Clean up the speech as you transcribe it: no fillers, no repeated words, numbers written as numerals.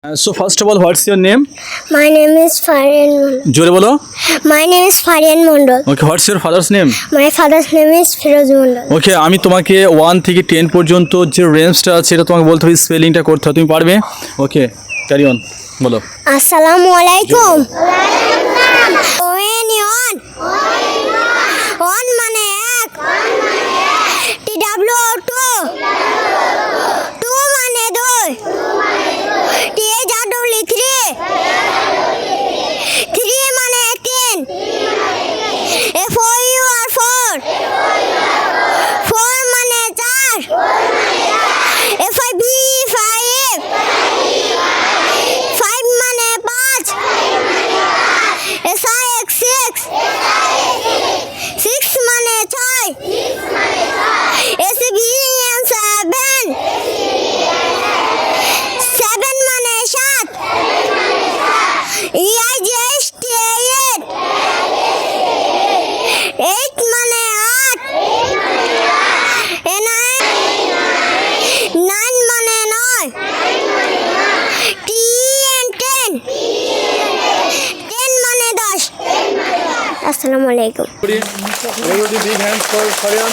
So first of all, what's your name? My name is Faryan Mondol. জোরে বলো। My name is Faryan Mondol. Okay, what's your father's name? My father's name is Firoz Mondol. Okay, আমি তোমাকে 1 থেকে 10 পর্যন্ত যে রেঞ্জটা আছে এটা তোমাকে বলতে হবে, স্পেলিংটা করতে হবে, তুমি পারবে? ওকে, ক্যারি অন, বলো। Assalamu alaikum. When on. On মানে এক। TW2. 2 মানে দুই। TW3. 3 মানে 3। FOUR4. 4 মানে 4। FIB5। 5 মানে 5। SIX6। 6 মানে 6। SBN7। 7 মানে 7। EIGST8। 8 মানে 8। 9 মানে 9। TN10। 10 মানে 10। Assalamu alaikum. Everybody, big hands for Faryan.